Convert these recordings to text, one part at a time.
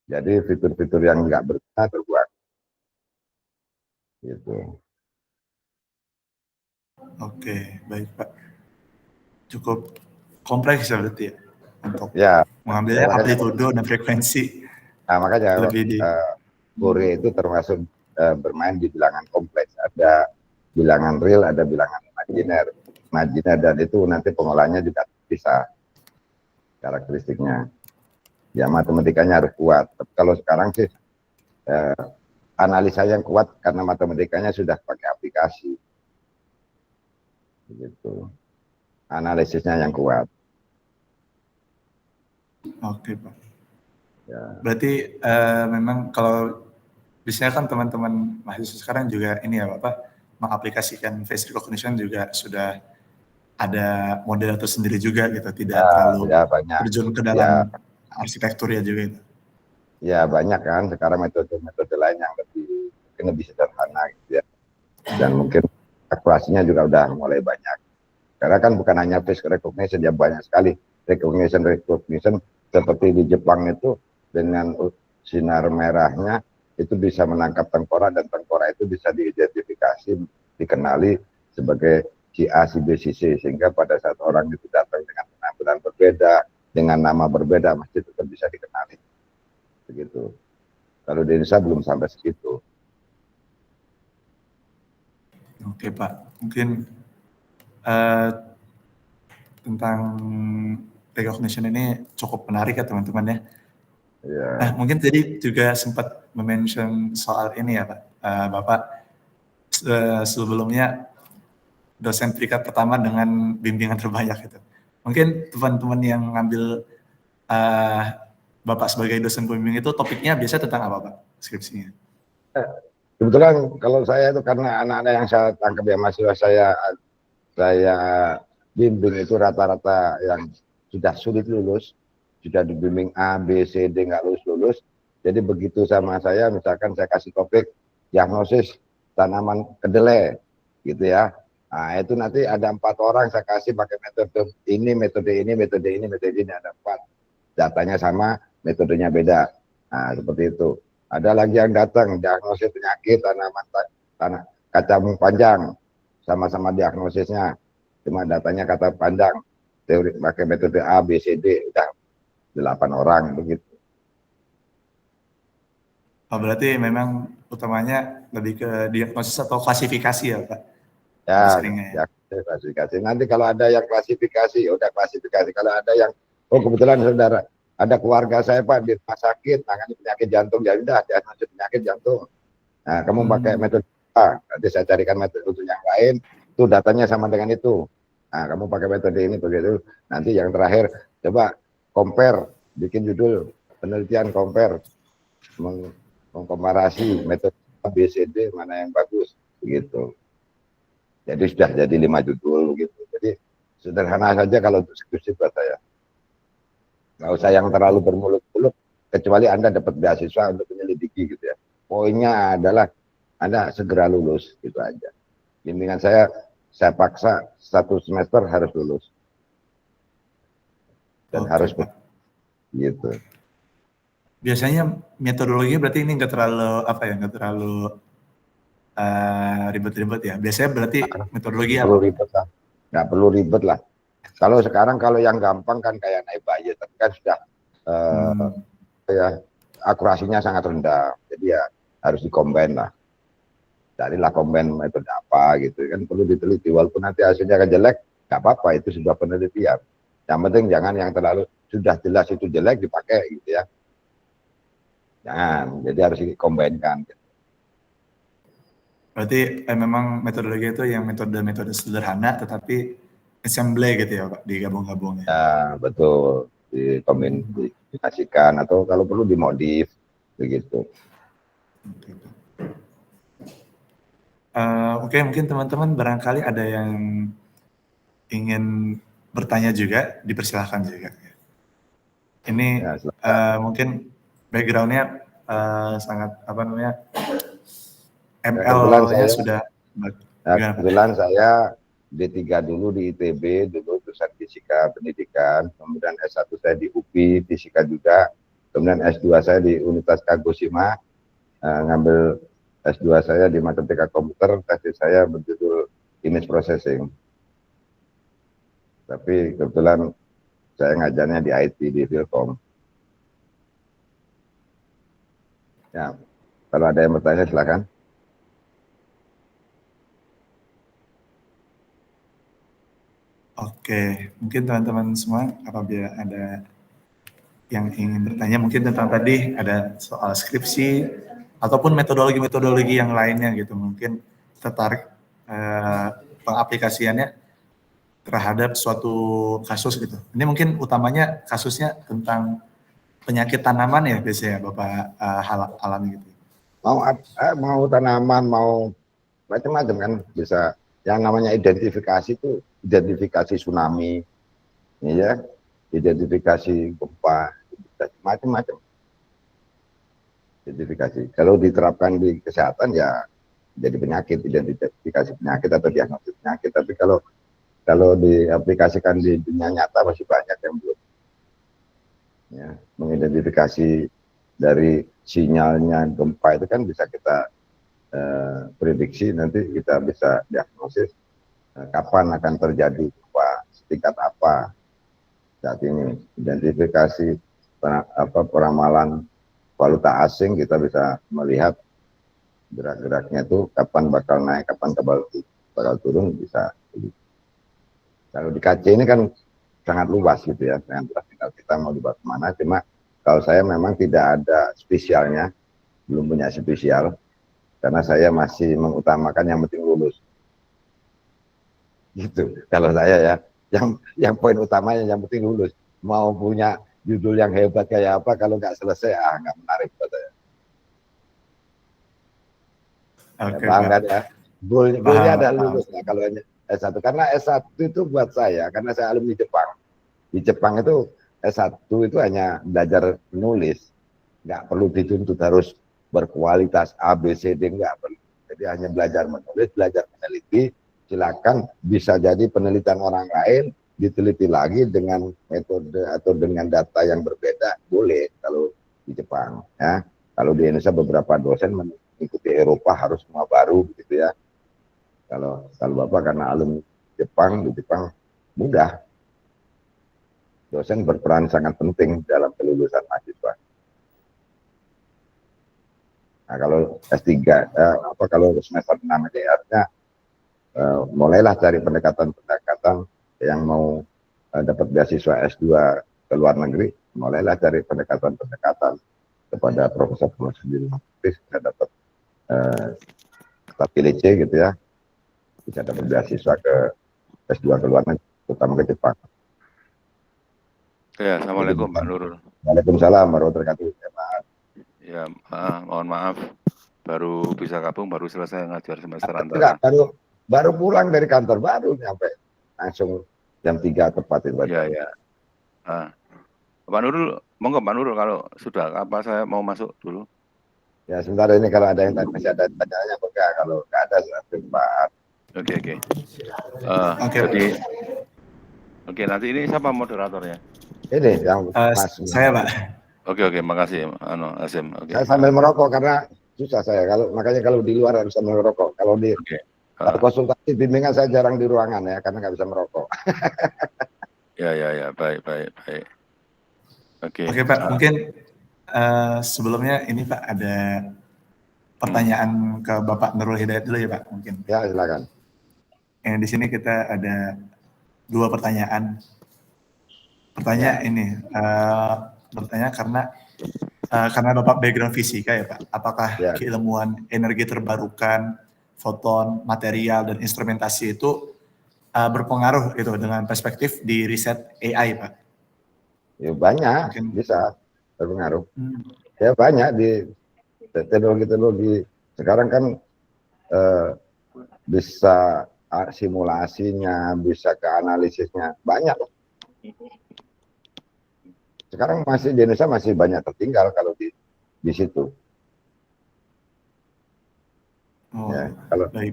Jadi fitur-fitur yang nggak berguna terbuang. Gitu. Oke, baik Pak. Cukup kompleks ya berarti ya untuk Ya, mengambilnya makanya amplitudo dan frekuensi makanya lebih di. Fourier itu termasuk bermain di bilangan kompleks. Ada bilangan real, ada bilangan imajiner. Imajiner dan itu nanti pengolahannya juga bisa karakteristiknya. Ya matematikanya harus kuat. Tapi kalau sekarang sih analisa yang kuat karena matematikanya sudah pakai aplikasi. Begitu. Analisisnya yang kuat. Oke Pak. Ya. Berarti memang kalau biasanya kan teman-teman mahasiswa sekarang juga ini ya Bapak mengaplikasikan face recognition juga sudah ada model itu sendiri juga gitu, tidak terlalu Ya banyak. terjun ke Ya, dalam arsitektur ya juga itu. ya banyak kan sekarang metode-metode lain yang mungkin lebih sederhana gitu ya. Dan mungkin akurasinya juga udah mulai banyak. Karena kan bukan hanya face recognition, ya banyak sekali recognition seperti di Jepang itu dengan sinar merahnya itu bisa menangkap tengkorak dan tengkorak itu bisa diidentifikasi, dikenali sebagai si A, si B, si C, sehingga pada saat orang itu datang dengan penampilan berbeda, dengan nama berbeda, masih tetap bisa dikenali. Begitu. Kalau di Indonesia belum sampai segitu. Oke Pak, mungkin tentang recognition ini cukup menarik ya teman-teman ya. Ya. Nah mungkin tadi juga sempat mention soal ini ya Pak, Bapak sebelumnya dosen tingkat pertama dengan bimbingan terbanyak itu. Mungkin teman-teman yang ngambil Bapak sebagai dosen pembimbing itu topiknya biasa tentang apa Pak skripsinya? Kebetulan kalau saya itu karena anak-anak yang saya tangkap ya mahasiswa saya bimbing itu rata-rata yang sudah sulit lulus, sudah dibimbing A, B, C, D nggak lulus-lulus. Jadi begitu sama saya, misalkan saya kasih topik diagnosis tanaman kedelai, gitu ya. Nah itu nanti ada 4 orang saya kasih pakai metode ini, metode ini, metode ini, metode ini, ada 4. Datanya sama, metodenya beda. Nah seperti itu. Ada lagi yang datang diagnosis penyakit tanaman tanah kacang panjang, sama-sama diagnosisnya, cuma datanya kata panjang, teori pakai metode A, B, C, D, udah 8 orang begitu. Oh, berarti memang utamanya lebih ke diagnosis atau klasifikasi ya Pak? Lebih Ya, seringnya ya. ya klasifikasi. Nanti kalau ada yang klasifikasi, ya udah klasifikasi. Kalau ada yang, oh kebetulan saudara, ada keluarga saya Pak di rumah sakit, tangani penyakit jantung, ya udah diagnosis penyakit jantung. Nah, kamu pakai metode A, nanti saya carikan metode yang lain, itu datanya sama dengan itu. Nah, kamu pakai metode ini begitu. Nanti yang terakhir, coba compare, bikin judul penelitian compare, mengkomparasi metode A, B, C, D, mana yang bagus, begitu. Jadi sudah jadi 5 judul begitu. Jadi sederhana saja kalau untuk skripsi buat saya. Nggak usah yang terlalu bermulut-mulut, kecuali Anda dapat beasiswa untuk menyelidiki gitu ya. Poinnya adalah Anda segera lulus, gitu aja. Bimbingan saya paksa 1 semester harus lulus. Dan harus Pak. gitu. Biasanya metodologinya berarti ini nggak terlalu apa ya, nggak terlalu ribet-ribet ya. Biasanya berarti metodologi apa? Ribet lah. Nggak perlu ribet lah. Kalau sekarang kalau yang gampang kan kayak naik budget, tapi kan sudah ya akurasinya sangat rendah. Jadi ya harus dikombin lah. Carilah combine metode apa gitu kan, perlu diteliti, walaupun nanti hasilnya akan jelek nggak apa-apa, itu sebuah penelitian. Yang penting jangan yang terlalu sudah jelas itu jelek dipakai gitu ya, jangan. Jadi harus dikombinkan. Berarti memang metodologi itu yang metode-metode sederhana tetapi ensemble gitu ya Pak, digabung-gabung ya. Ya betul, dikombinasikan atau kalau perlu dimodif begitu. Oke, mungkin teman-teman barangkali ada yang ingin bertanya juga, dipersilahkan juga. Ini Ya, mungkin background-nya sangat apa namanya kebetulan ML-nya saya, sudah. kebetulan saya D3 dulu di ITB, dulu jurusan fisika pendidikan, kemudian S1 saya di UPI fisika juga, Kemudian S2 saya di Universitas Kagoshima, ngambil S2 saya di matematika komputer, tesis saya berjudul image processing. Tapi kebetulan saya ngajarnya di IT di Vilkom. Ya, kalau ada yang bertanya silakan. Oke, mungkin teman-teman semua apabila ada yang ingin bertanya mungkin tentang tadi ada soal skripsi ataupun metodologi-metodologi yang lainnya gitu, mungkin tertarik pengaplikasiannya terhadap suatu kasus gitu. Ini mungkin utamanya kasusnya tentang penyakit tanaman ya biasanya Bapak alami gitu. Mau tanaman, mau macam-macam kan bisa. Yang namanya identifikasi itu identifikasi tsunami, ya, identifikasi gempa, macam-macam. Identifikasi. Kalau diterapkan di kesehatan ya jadi penyakit, identifikasi penyakit atau diagnosis penyakit. Tapi kalau diaplikasikan di dunia nyata masih banyak yang belum. Ya, mengidentifikasi dari sinyalnya gempa itu kan bisa kita prediksi, nanti kita bisa diagnosis kapan akan terjadi gempa, setingkat apa saat ini. Identifikasi peramalan valuta asing, kita bisa melihat gerak-geraknya itu kapan bakal naik, kapan bakal turun, bisa. Kalau di KC ini kan sangat luas gitu ya, sangat luas, tinggal kita mau dibawa kemana. Cuma kalau saya memang tidak ada spesialnya, belum punya spesial, karena saya masih mengutamakan yang penting lulus. Gitu. Kalau saya ya, yang poin utamanya yang penting lulus. Mau punya judul yang hebat kayak apa, kalau nggak selesai, nggak menarik buat saya. Okay, paham kan ya? Goalnya ada lulus ya kalau S1. Karena S1 itu buat saya, karena saya alumni Jepang. Di Jepang itu S1 itu hanya belajar menulis. Nggak perlu dituntut harus berkualitas A, B, C, D, nggak perlu. Jadi hanya belajar menulis, belajar meneliti, silakan bisa jadi penelitian orang lain, diteliti lagi dengan metode atau dengan data yang berbeda, boleh kalau di Jepang. Ya. Kalau di Indonesia beberapa dosen mengikuti Eropa harus semua baru gitu ya. Kalau Bapak karena alumni Jepang, di Jepang mudah. Dosen berperan sangat penting dalam kelulusan mahasiswa. Nah, kalau S3, kalau semester 6 ini artinya mulailah cari pendekatan-pendekatan yang mau dapat beasiswa S2 ke luar negeri, mulailah cari pendekatan-pendekatan kepada profesor-profesor di luar negeri, bisa dapat pilih C gitu ya, bisa dapat beasiswa ke S2 ke luar negeri, terutama ke Jepang. Ya, Assalamualaikum Pak Nurul. Waalaikumsalam warahmatullahi wabarakatuh. Ya, Pak. Ya, mohon maaf, baru bisa gabung, baru selesai ngajar semester antara. Baru pulang dari kantor, baru nyampe langsung jam 3 tepat itu. Ya, ya. Pak Nurul, monggo Pak Nurul kalau sudah, apa saya mau masuk dulu? Ya, sebentar ini kalau ada yang masih ada tanya-tanya, kalau nggak ada Pak. Oke. Jadi, nanti ini siapa moderatornya? Ini yang Mas. Saya Pak. Oke, makasih Asim. Okay. Saya sambil merokok karena susah saya, makanya kalau di luar harus sambil merokok. Kalau di konsultasi bimbingan saya jarang di ruangan ya, karena nggak bisa merokok. Ya, baik. Oke, Pak, mungkin sebelumnya ini Pak ada pertanyaan ke Bapak Nurul Hidayat dulu ya Pak, mungkin. Ya, silakan. Yang di sini kita ada 2 pertanyaan. Pertanyaan ini bertanya karena Bapak background fisika ya Pak, apakah keilmuan energi terbarukan, foton, material, dan instrumentasi itu berpengaruh gitu dengan perspektif di riset AI Pak? Ya banyak, bisa berpengaruh. Ya banyak di teknologi-teknologi sekarang kan bisa simulasinya, bisa ke analisisnya, banyak. Sekarang masih di Indonesia masih banyak tertinggal kalau di situ.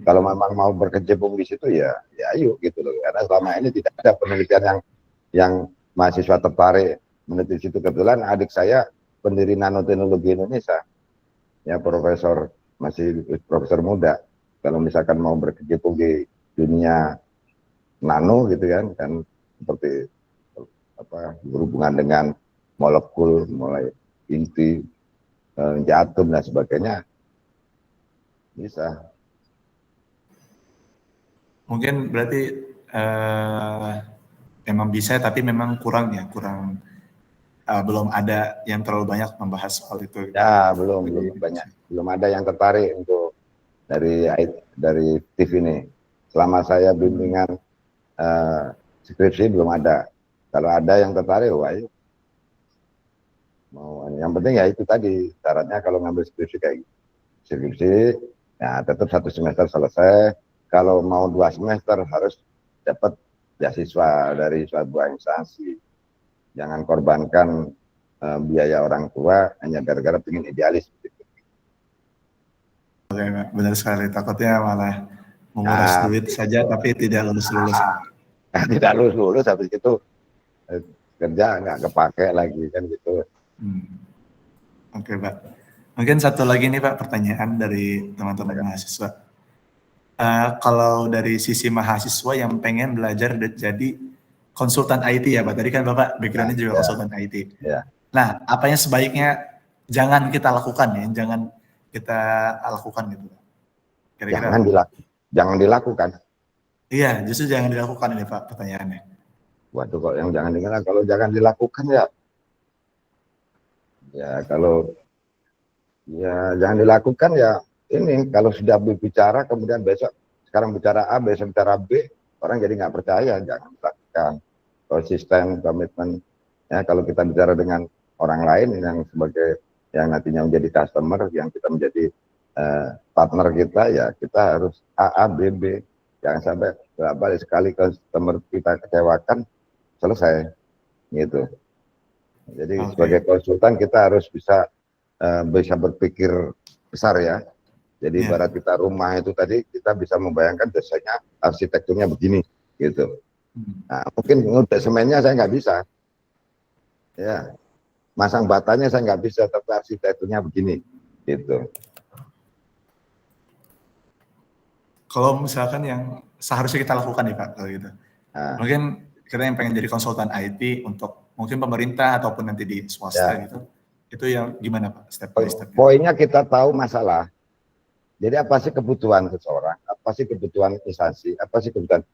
Kalau memang mau berkecimpung di situ ya ayo gitu loh. Karena selama ini tidak ada penelitian yang mahasiswa tertarik meneliti situ. Kebetulan adik saya pendiri nanoteknologi Indonesia, ya masih profesor muda. Kalau misalkan mau berkecimpung di dunia nano gitu kan seperti berhubungan dengan molekul, mulai inti, atom dan sebagainya, bisa. Mungkin berarti memang bisa, tapi memang kurang belum ada yang terlalu banyak membahas soal itu. Ya, belum banyak, belum ada yang tertarik untuk dari TV ini. Selama saya bimbingan skripsi belum ada. Kalau ada yang tertarik, wah ayo. Yang penting ya itu tadi syaratnya kalau ngambil skripsi ya tetap 1 semester selesai. Kalau mau 2 semester harus dapat beasiswa dari suatu instansi. Jangan korbankan biaya orang tua hanya gara-gara pengen idealis. Oke, benar sekali. Takutnya malah menguras duit saja tapi tidak lulus-lulus. Tidak lulus habis itu kerja nggak kepake lagi kan gitu. Oke, Pak. Mungkin satu lagi nih Pak, pertanyaan dari teman-teman mahasiswa. Kalau dari sisi mahasiswa yang pengen belajar jadi konsultan IT ya Pak, tadi kan Bapak background-nya juga konsultan IT. Ya. Nah, apa yang sebaiknya jangan kita lakukan ya, jangan kita lakukan gitu Pak? Kira-kira jangan dilakukan. Iya, justru jangan dilakukan ini Pak pertanyaannya. Waduh, kok yang jangan dilakukan, kalau jangan dilakukan jangan dilakukan ya ini, kalau sudah berbicara kemudian sekarang bicara A, besok bicara B, orang jadi nggak percaya. Jangan dilakukan. Konsisten, komitmen. Ya, kalau kita bicara dengan orang lain yang nantinya menjadi customer, yang kita menjadi partner kita, ya kita harus A, B, B. Jangan sampai balik sekali customer kita kecewakan, selesai. Gitu. Jadi sebagai konsultan kita harus bisa berpikir besar ya. Jadi ibarat kita rumah itu tadi, kita bisa membayangkan desainnya, arsitekturnya begini gitu. Nah, mungkin ngudek semennya saya nggak bisa, ya, masang batanya saya nggak bisa, tapi arsitekturnya begini gitu. Kalau misalkan yang seharusnya kita lakukan nih Pak, kalau gitu, mungkin kita yang pengen jadi konsultan IT untuk mungkin pemerintah ataupun nanti di swasta gitu, itu yang gimana Pak, step by step? Poinnya kita tahu masalah. Jadi apa sih kebutuhan seseorang, apa sih kebutuhan instansi, apa sih kebutuhan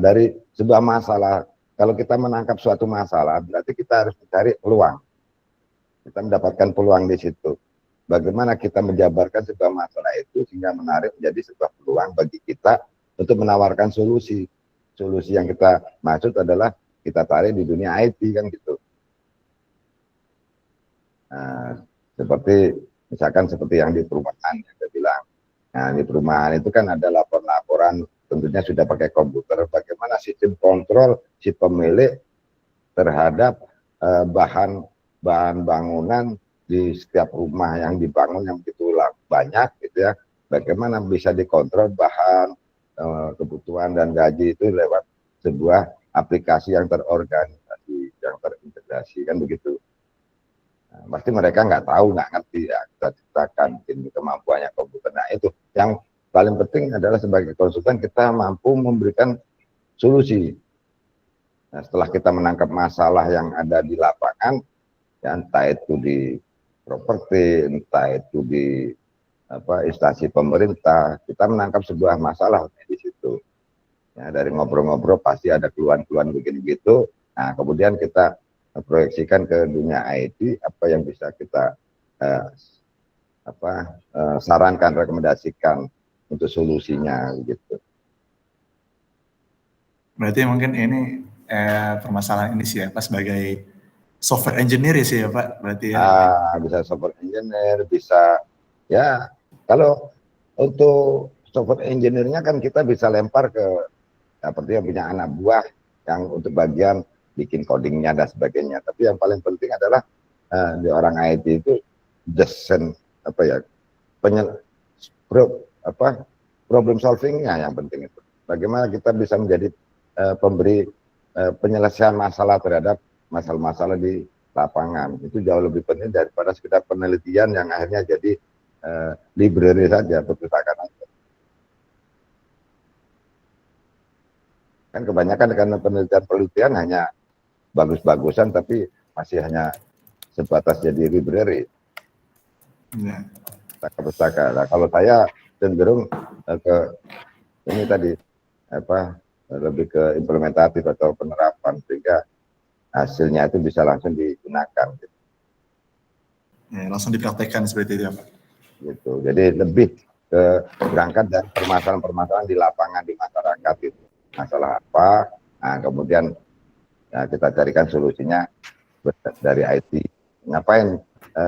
dari sebuah masalah. Kalau kita menangkap suatu masalah, berarti kita harus mencari peluang. Kita mendapatkan peluang di situ. Bagaimana kita menjabarkan sebuah masalah itu sehingga menarik menjadi sebuah peluang bagi kita untuk menawarkan solusi. Solusi yang kita maksud adalah kita tarik di dunia IT kan gitu. Nah, misalkan seperti yang di perumahan yang saya bilang. Nah, di perumahan itu kan ada laporan-laporan, tentunya sudah pakai komputer, bagaimana sistem kontrol si pemilik terhadap bahan bangunan di setiap rumah yang dibangun yang begitu banyak gitu ya, bagaimana bisa dikontrol bahan, kebutuhan dan gaji itu lewat sebuah aplikasi yang terorganisasi, yang terintegrasi kan begitu. Nah, pasti mereka nggak tahu, nggak ngerti ya, kita ciptakan mungkin kemampuannya komputer. Nah itu yang paling penting adalah sebagai konsultan kita mampu memberikan solusi. Nah, setelah kita menangkap masalah yang ada di lapangan, ya, entah itu di properti, entah itu di instansi pemerintah, kita menangkap sebuah masalah di situ. Ya, dari ngobrol-ngobrol pasti ada keluhan-keluhan begini gitu. Nah, kemudian kita proyeksikan ke dunia IT, apa yang bisa kita sarankan, rekomendasikan untuk solusinya gitu. Berarti mungkin ini permasalahan ini sih ya Pak, sebagai software engineer sih ya Pak, berarti ya. Bisa software engineer, bisa ya, kalau untuk software engineer-nya kan kita bisa lempar ke seperti yang punya anak buah yang untuk bagian bikin codingnya dan sebagainya. Tapi yang paling penting adalah di orang IT itu desain problem solvingnya yang penting itu. Bagaimana kita bisa menjadi pemberi penyelesaian masalah terhadap masalah-masalah di lapangan. Itu jauh lebih penting daripada sekedar penelitian yang akhirnya jadi library saja, perpustakaan aja. Kan kebanyakan karena penelitian hanya bagus-bagusan tapi masih hanya sebatas jadi library, Ya. pustaka. Nah, kalau saya cenderung ke ini tadi lebih ke implementatif atau penerapan sehingga hasilnya itu bisa langsung digunakan. Ya, langsung dipraktekkan seperti itu ya Pak. Gitu. Jadi lebih berangkat dari permasalahan-permasalahan di lapangan di masyarakat itu. Masalah apa? Nah, kemudian ya, kita carikan solusinya dari IT. Ngapain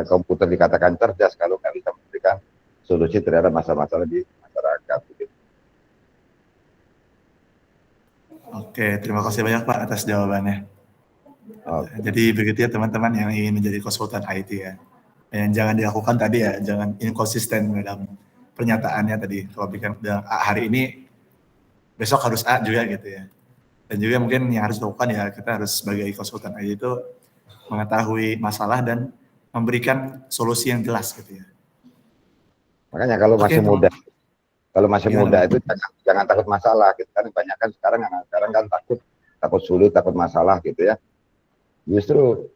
komputer dikatakan cerdas kalau nggak bisa memberikan solusi terhadap masalah-masalah di masyarakat. Gitu. Oke, terima kasih banyak Pak atas jawabannya. Oke. Jadi begitu ya teman-teman yang ingin menjadi konsultan IT ya. Yang jangan dilakukan tadi ya, jangan inkonsisten dalam pernyataannya tadi. Kalau bilang hari ini, besok harus A juga gitu ya. Dan juga mungkin yang harus dilakukan ya, kita harus sebagai konsultan IT itu mengetahui masalah dan memberikan solusi yang jelas gitu ya. Makanya kalau Oke, masih gimana, muda Pak? itu jangan takut masalah. Gitu kan banyak kan sekarang kan takut sulit, takut masalah gitu ya. Justru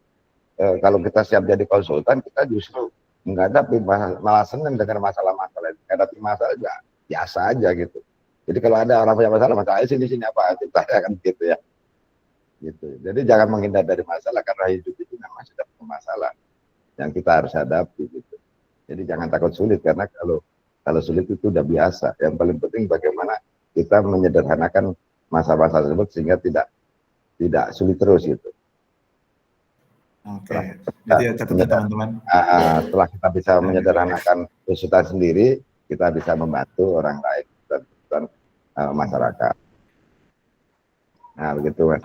kalau kita siap jadi konsultan, kita justru menghadapi malah senang dengan masalah-masalah. Menghadapi masalah juga biasa aja gitu. Jadi kalau ada orang punya masalah sini apa? Kita kan gitu ya. Gitu. Jadi jangan menghindar dari masalah karena hidup itu memang sudah masalah yang kita harus hadapi gitu. Jadi jangan takut sulit karena kalau sulit itu udah biasa. Yang paling penting bagaimana kita menyederhanakan masa-masa tersebut sehingga tidak sulit terus gitu. Oke, jadi ya catatan teman-teman. Setelah kita bisa menyederhanakan kesulitan sendiri, kita bisa membantu orang lain dan masyarakat. Nah, begitu Mas.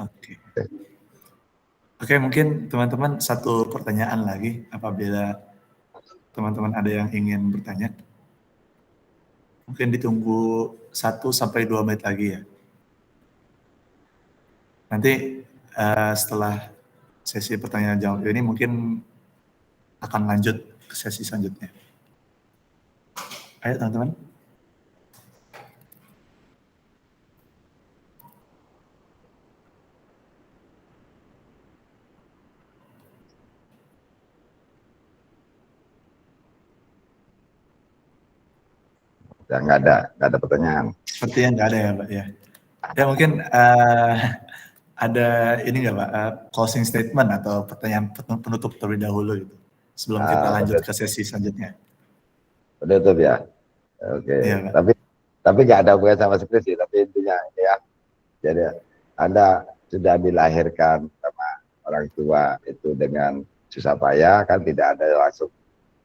Oke, mungkin teman-teman satu pertanyaan lagi apabila teman-teman ada yang ingin bertanya. Mungkin ditunggu 1-2 menit lagi ya. Nanti setelah sesi pertanyaan jawab ini mungkin akan lanjut ke sesi selanjutnya. Ayo teman-teman. Ya, nggak ada pertanyaan. Sepertinya nggak ada ya Pak ya. Ya mungkin ada ini nggak Pak, closing statement atau pertanyaan penutup terlebih dahulu gitu. Sebelum kita lanjut ke sesi selanjutnya. Penutup ya. Oke. Iya, tapi nggak ada hubungan sama skripsi. Tapi intinya ya. Jadi Anda sudah dilahirkan sama orang tua itu dengan susah payah kan tidak ada langsung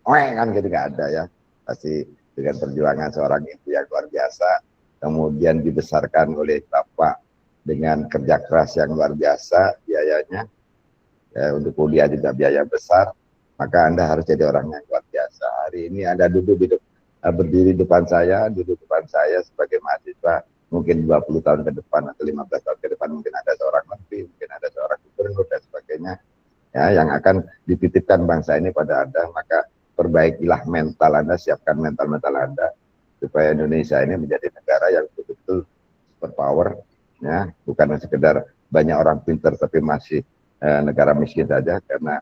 kan gitu nggak ada ya. Pasti dengan perjuangan seorang ibu yang luar biasa, kemudian dibesarkan oleh bapak dengan kerja keras yang luar biasa biayanya, ya, untuk kuliah juga biaya besar, maka Anda harus jadi orang yang luar biasa. Hari ini Anda berdiri depan saya sebagai mahasiswa, mungkin 20 tahun ke depan atau 15 tahun ke depan mungkin ada seorang menteri, mungkin ada seorang gubernur dan sebagainya, ya, yang akan dititipkan bangsa ini pada Anda. Maka perbaikilah mental Anda, siapkan mental Anda supaya Indonesia ini menjadi negara yang betul-betul berpower, ya, bukan sekedar banyak orang pintar tapi masih negara miskin saja, karena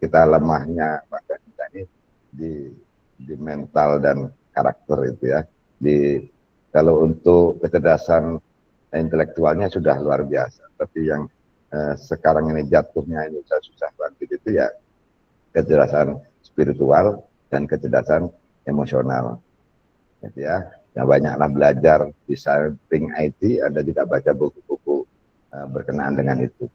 kita lemahnya bangsa kita ini di mental dan karakter itu ya. Kalau untuk kecerdasan intelektualnya sudah luar biasa, tapi yang sekarang ini jatuhnya ini susah banget itu ya kecerdasan spiritual dan kecerdasan emosional, gitu ya. Yang banyaklah belajar di samping IT, Anda juga baca buku-buku berkenaan dengan itu.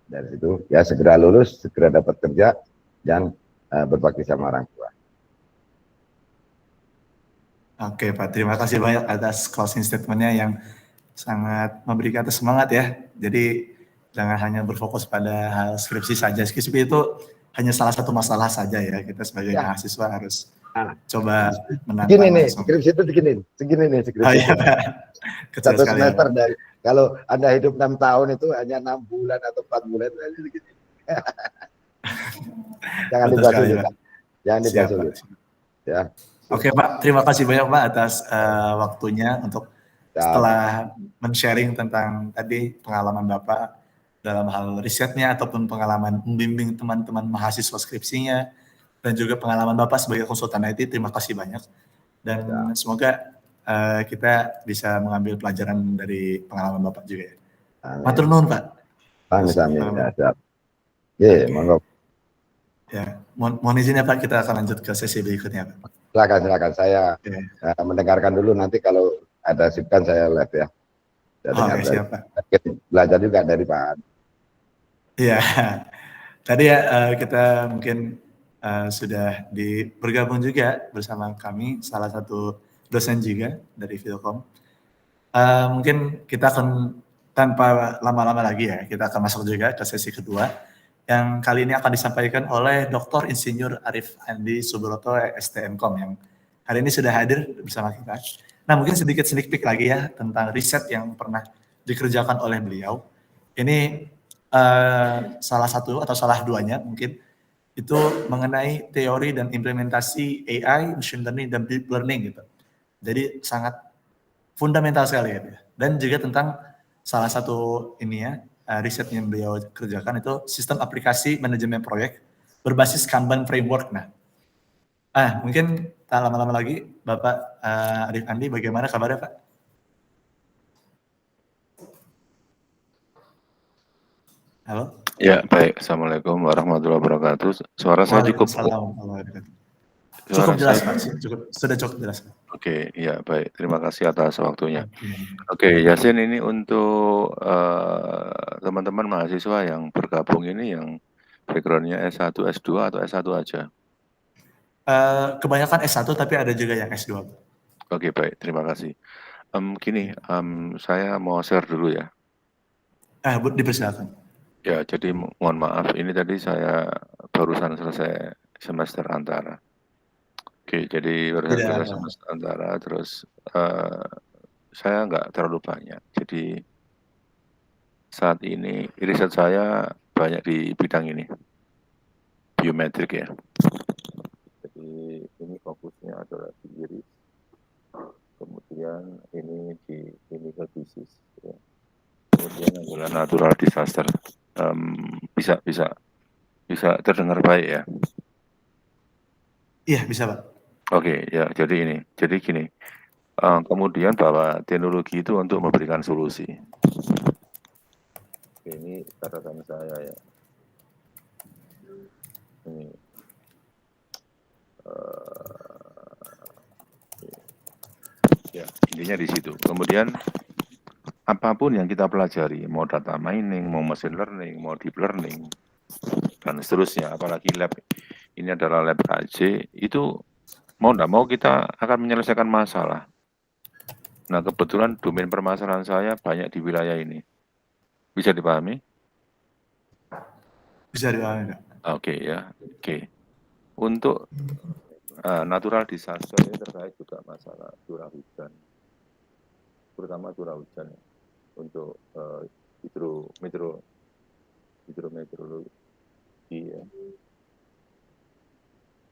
Dari situ ya segera lulus, segera dapat kerja dan berbakti sama orang tua. Oke Pak, terima kasih banyak atas closing statement-nya yang sangat memberikan semangat ya. Jadi jangan hanya berfokus pada hal skripsi saja. Skripsi itu hanya salah satu masalah saja ya. Kita sebagai mahasiswa harus coba menantang. Segini nih, skripsi itu segini nih skripsi. Oh iya Pak. Kecil 1 semester ya, dari kalau Anda hidup 6 tahun itu hanya 6 bulan atau 4 bulan segini. Jangan Betul dibahas sekali, dulu, Pak. Pak. Jangan Siap, dibahas Pak. dulu. Ya. Oke, Pak. Terima kasih banyak, Pak, atas waktunya untuk Ya. setelah men-sharing tentang tadi pengalaman Bapak dalam hal risetnya ataupun pengalaman membimbing teman-teman mahasiswa skripsinya dan juga pengalaman Bapak sebagai konsultan IT. Terima kasih banyak. Dan semoga kita bisa mengambil pelajaran dari pengalaman Bapak juga ya. Matur nuwun, Pak. Amin. Ya, siap. Ye, monggo. Ya, mohon izin ya Pak, kita akan lanjut ke sesi berikutnya Pak. Silakan. Saya mendengarkan dulu, nanti kalau ada sipkan saya live ya. Oke, siap Pak. Belajar juga dari Pak. Iya, tadi ya kita mungkin sudah bergabung juga bersama kami, salah satu dosen juga dari Vilkom. Mungkin kita akan tanpa lama-lama lagi ya, kita akan masuk juga ke sesi kedua, yang kali ini akan disampaikan oleh Dr. Insinyur Arif Andi Subroto, STMkom, yang hari ini sudah hadir bersama kita. Nah, mungkin sedikit sneak peek lagi ya tentang riset yang pernah dikerjakan oleh beliau. Ini salah satu atau salah duanya mungkin itu mengenai teori dan implementasi AI, machine learning, dan deep learning gitu. Jadi sangat fundamental sekali ya. Dan juga tentang salah satu ini ya, riset yang beliau kerjakan itu sistem aplikasi manajemen proyek berbasis Kanban framework. Nah, mungkin tak lama-lama lagi Bapak Arif Andi, bagaimana kabarnya Pak? Halo? Ya, baik. Assalamualaikum warahmatullahi wabarakatuh. Suara saya cukup. Cukup jelas Pak, sudah cukup jelas. Oke, ya baik. Terima kasih atas waktunya. Oke, Yasin, ini untuk teman-teman mahasiswa yang bergabung ini yang background-nya S1, S2 atau S1 aja? Kebanyakan S1 tapi ada juga yang S2. Oke, baik. Terima kasih. Gini, saya mau share dulu ya. Dipersilakan. Ya, jadi mohon maaf, ini tadi saya barusan selesai semester antara. Oke, jadi barusan selesai semester antara, terus saya nggak terlalu banyak. Jadi saat ini riset saya banyak di bidang ini, biometrik ya. Jadi ini fokusnya adalah di iris. Kemudian ini di clinical disease. Ya. Kemudian adalah natural disaster. Bisa terdengar baik ya? Iya, bisa Pak. Oke, ya jadi gini, kemudian bahwa teknologi itu untuk memberikan solusi. Oke, ini catatan saya ya. Ini ya intinya di situ. Kemudian apapun yang kita pelajari, mau data mining, mau machine learning, mau deep learning, dan seterusnya, apalagi lab ini adalah lab KJ, itu mau tidak mau kita akan menyelesaikan masalah. Nah, kebetulan domain permasalahan saya banyak di wilayah ini. Bisa dipahami? Bisa dipahami, Pak. Oke ya, oke. Untuk natural disaster ini terkait juga masalah curah hujan, terutama curah hujan ya, untuk hidrometeorologi ya.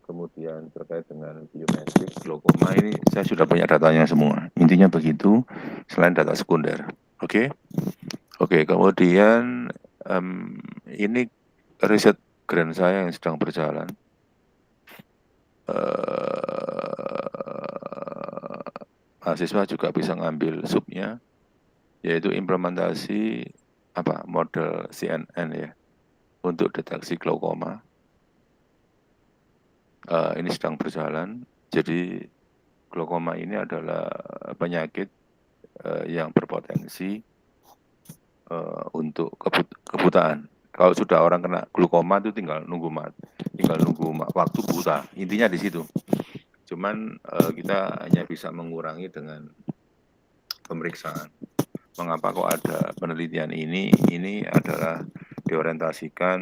Kemudian terkait dengan biometrik, glaukoma ini saya sudah punya datanya semua. Intinya begitu, selain data sekunder. Oke, kemudian ini riset grant saya yang sedang berjalan. Mahasiswa juga bisa ngambil subnya, yaitu implementasi model CNN ya untuk deteksi glaukoma. Ini sedang berjalan. Jadi glaukoma ini adalah penyakit yang berpotensi untuk kebutaan. Kalau sudah orang kena glaukoma itu tinggal nunggu waktu buta. Intinya di situ. Cuman kita hanya bisa mengurangi dengan pemeriksaan. Mengapa kok ada penelitian ini? Ini adalah diorientasikan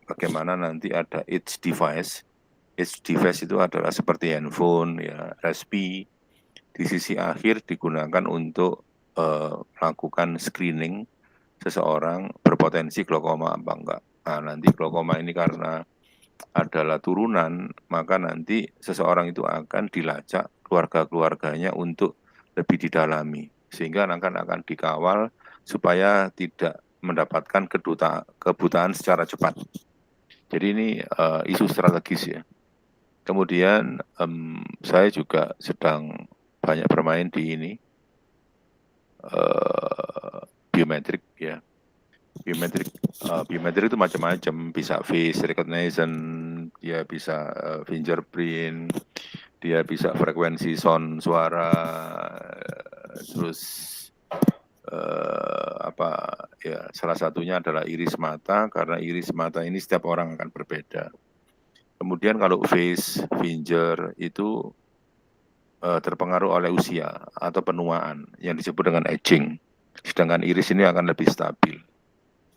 bagaimana nanti ada edge device. Edge device itu adalah seperti handphone, ya, respi. Di sisi akhir digunakan untuk melakukan screening seseorang berpotensi berpotensi glaukoma apa enggak. Nah, nanti glaukoma ini karena adalah turunan, maka nanti seseorang itu akan dilacak keluarga-keluarganya untuk lebih didalami, sehingga akan dikawal supaya tidak mendapatkan kebutaan secara cepat. Jadi ini isu strategis ya. Kemudian saya juga sedang banyak bermain di ini biometrik ya. Biometrik itu macam-macam, bisa face recognition, dia bisa fingerprint, dia bisa frekuensi sound suara, terus salah satunya adalah iris mata, karena iris mata ini setiap orang akan berbeda. Kemudian kalau face, finger itu terpengaruh oleh usia atau penuaan yang disebut dengan aging. Sedangkan iris ini akan lebih stabil.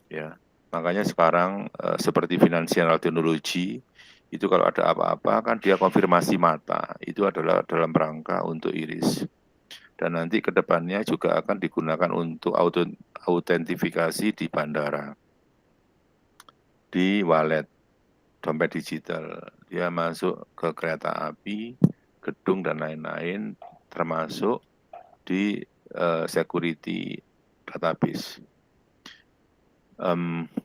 Ya, makanya sekarang seperti financial technology itu kalau ada apa-apa kan dia konfirmasi mata, itu adalah dalam rangka untuk iris. Dan nanti ke depannya juga akan digunakan untuk autentifikasi di bandara, di wallet, dompet digital. Dia masuk ke kereta api, gedung dan lain-lain, termasuk di security database.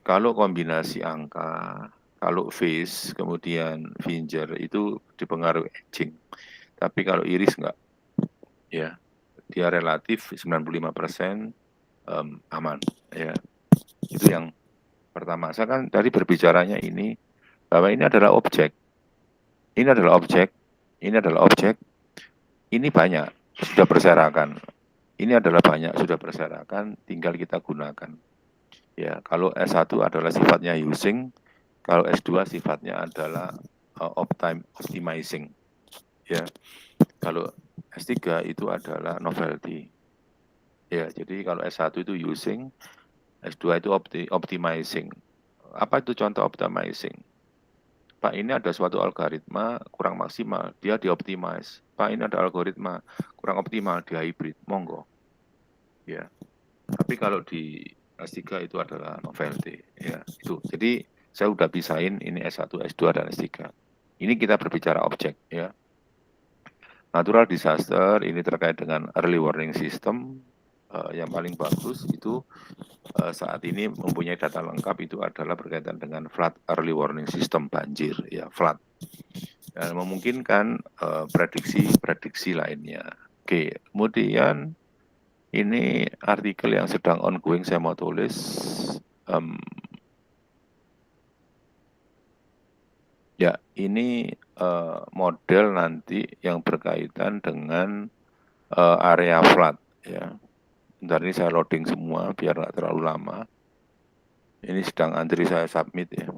Kalau kombinasi angka, kalau face, kemudian finger itu dipengaruhi aging. Tapi kalau iris enggak, ya dia relatif 95% aman. Ya, itu yang pertama. Saya kan tadi berbicaranya ini bahwa ini adalah objek, ini adalah objek, ini adalah objek, ini banyak sudah berserakan. Ini adalah banyak sudah berserakan, tinggal kita gunakan. Ya, kalau S1 adalah sifatnya using, kalau S2 sifatnya adalah optimizing. Ya, kalau S3 itu adalah novelty. Ya, jadi kalau S1 itu using, S2 itu optimizing. Apa itu contoh optimizing? Pak, ini ada suatu algoritma kurang maksimal, dia dioptimize. Pak, ini ada algoritma kurang optimal, dia hybrid. Monggo. Ya. Tapi kalau di S3 itu adalah novelty, ya itu. Jadi saya udah pisahin ini S1, S2 dan S3. Ini kita berbicara objek, ya. Natural disaster ini terkait dengan early warning system. Yang paling bagus itu saat ini mempunyai data lengkap itu adalah berkaitan dengan flood early warning system banjir, ya flood. Dan memungkinkan prediksi-prediksi lainnya. Oke, kemudian ini artikel yang sedang ongoing saya mau tulis. Ya, ini model nanti yang berkaitan dengan area flood. Ya, bentar ini saya loading semua biar nggak terlalu lama. Ini sedang antri saya submit ya.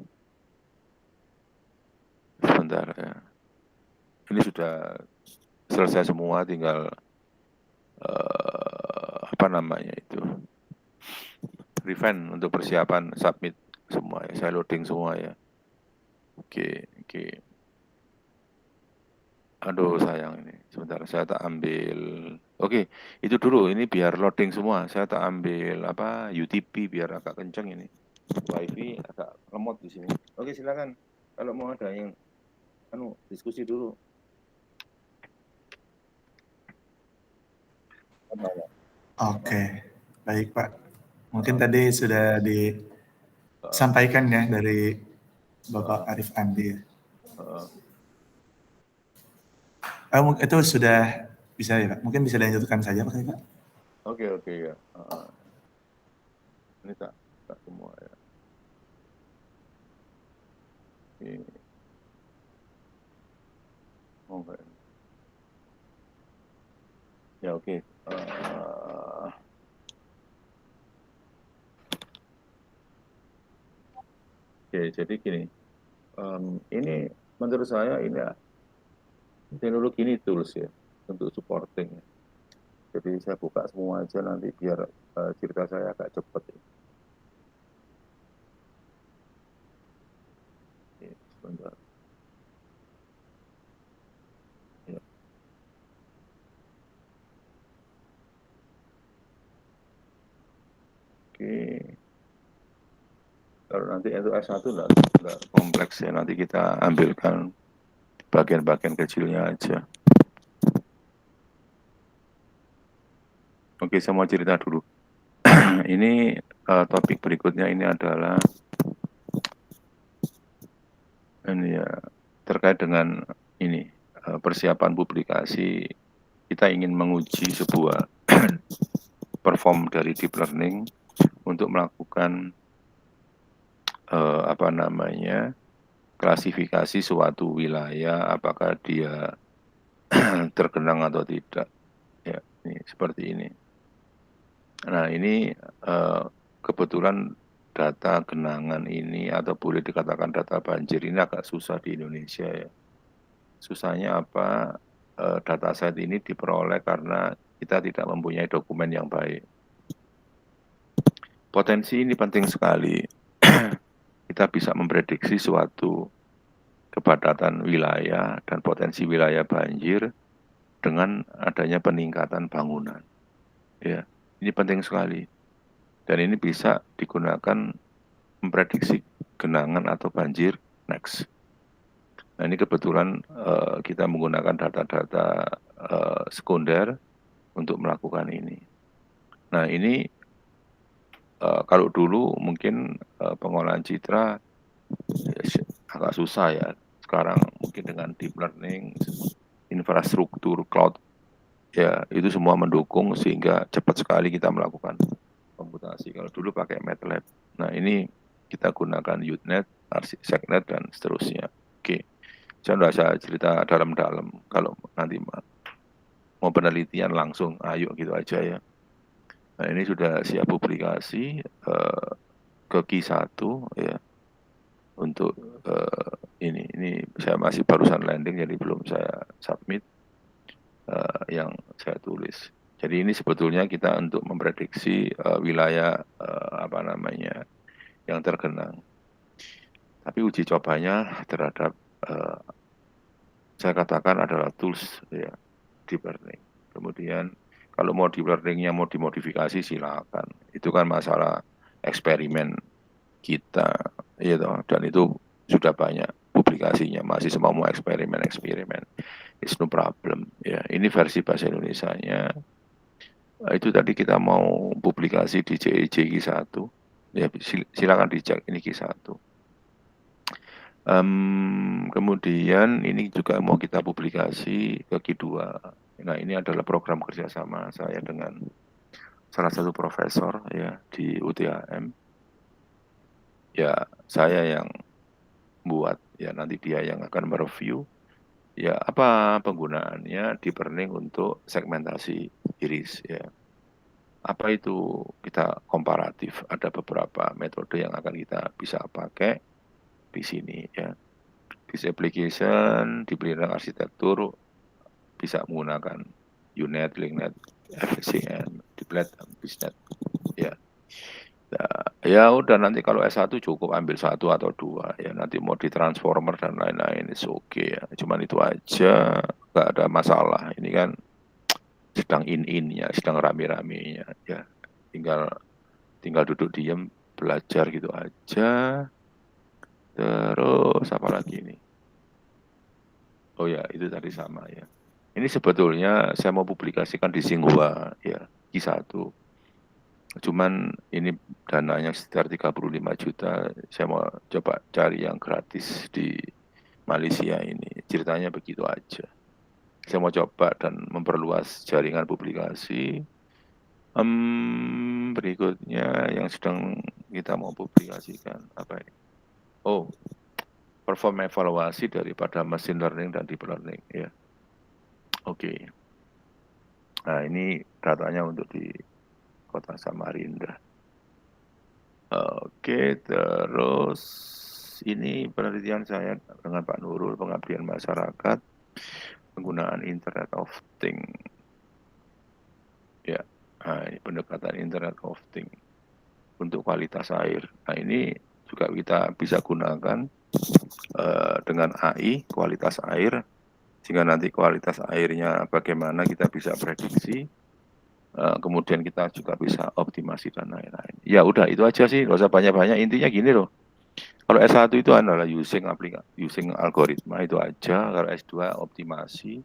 Sebentar ya. Ini sudah selesai semua, tinggal apa namanya itu refine untuk persiapan submit semua ya. Saya loading semua ya. Oke. Aduh sayang ini. Sebentar saya tak ambil. Oke, itu dulu. Ini biar loading semua. Saya tak ambil apa UTP biar agak kenceng ini. WiFi agak lemot di sini. Oke, silakan. Kalau mau ada yang diskusi dulu. Oke, baik Pak. Mungkin tadi sudah disampaikan ya dari Bapak Arif Andi. Itu sudah bisa ya Pak? Mungkin bisa dilanjutkan saja Pak. Oke ya. Ini tak semua ya. Ini. Enggak. Ya oke. Oke, jadi gini. Ini menurut saya ini teknologi ini tools ya untuk supporting. Jadi saya buka semua aja nanti biar cerita saya agak cepat ya. Sebentar. Ya. Oke. Kalau nanti itu S1 enggak kompleks ya, nanti kita ambilkan bagian-bagian kecilnya aja. Oke, saya mau cerita dulu. Ini topik berikutnya ini adalah ini ya terkait dengan ini persiapan publikasi. Kita ingin menguji sebuah perform dari deep learning untuk melakukan klasifikasi suatu wilayah apakah dia tergenang atau tidak. Ya, ini seperti ini. Nah, ini kebetulan data genangan ini atau boleh dikatakan data banjir ini agak susah di Indonesia ya. Susahnya apa? Data set ini diperoleh karena kita tidak mempunyai dokumen yang baik. Potensi ini penting sekali. Kita bisa memprediksi suatu kepadatan wilayah dan potensi wilayah banjir dengan adanya peningkatan bangunan. Ya, ini penting sekali. Dan ini bisa digunakan memprediksi genangan atau banjir next. Nah, ini kebetulan kita menggunakan data-data sekunder untuk melakukan ini. Nah, ini kalau dulu mungkin pengolahan citra agak susah ya. Sekarang mungkin dengan deep learning, infrastruktur cloud, ya itu semua mendukung sehingga cepat sekali kita melakukan komputasi. Kalau dulu pakai MATLAB. Nah, ini kita gunakan UNet, SegNet, dan seterusnya. Oke. Saya nggak usah cerita dalam-dalam. Kalau nanti mau penelitian langsung, ayo gitu aja ya. Nah, ini sudah siap publikasi ke Q1 ya. Untuk ini saya masih barusan landing, jadi belum saya submit yang saya tulis. Jadi ini sebetulnya kita untuk memprediksi wilayah yang tergenang. Tapi uji cobanya terhadap saya katakan adalah tools ya, deep learning. Kemudian kalau mau deep learningnya mau dimodifikasi silakan. Itu kan masalah eksperimen kita, ya toh. Dan itu sudah banyak publikasinya. Masih semua mau eksperimen. It's no problem. Ya, ini versi bahasa Indonesianya. Itu tadi kita mau publikasi di JEJ Q1. Ya, silakan dicek ini Q1. Kemudian ini juga mau kita publikasi ke Q2. Nah, ini adalah program kerjasama saya dengan salah satu profesor ya di UTHM. Ya, saya yang buat, ya nanti dia yang akan mereview. Ya, apa penggunaannya deep learning untuk segmentasi iris ya. Apa itu kita komparatif, ada beberapa metode yang akan kita bisa pakai di sini ya. This application di bidang arsitektur bisa menggunakan UNet, LinkNet, FSCN, Diplet, BizNet ya. Nah, ya udah nanti kalau S1 cukup ambil 1 atau 2 ya, nanti mau di transformer dan lain-lain itu oke ya. Cuman itu aja, nggak ada masalah. Ini kan sedang in-innya, sedang rame-ramenya ya. Tinggal duduk diam belajar gitu aja. Terus apa lagi ini? Oh ya, itu tadi sama ya. Ini sebetulnya saya mau publikasikan di Tsinghua ya, Q1. Cuman ini dananya sekitar 35 juta. Saya mau coba cari yang gratis di Malaysia ini. Ceritanya begitu aja. Saya mau coba dan memperluas jaringan publikasi. Berikutnya yang sedang kita mau publikasikan apa ini? Oh, perform evaluasi daripada machine learning dan deep learning ya. Oke. Nah, ini datanya untuk di Kota Samarinda. Oke, terus ini penelitian saya dengan Pak Nurul, pengabdian masyarakat, penggunaan Internet of Things. Ya, nah, ini pendekatan Internet of Things untuk kualitas air. Nah, ini juga kita bisa gunakan dengan AI, kualitas air, sehingga nanti kualitas airnya bagaimana kita bisa prediksi. Kemudian kita juga bisa optimasi dan lain-lain. Ya udah itu aja sih, nggak usah banyak-banyak. Intinya gini loh, Kalau S1 itu adalah using algoritma itu aja, kalau S2 optimasi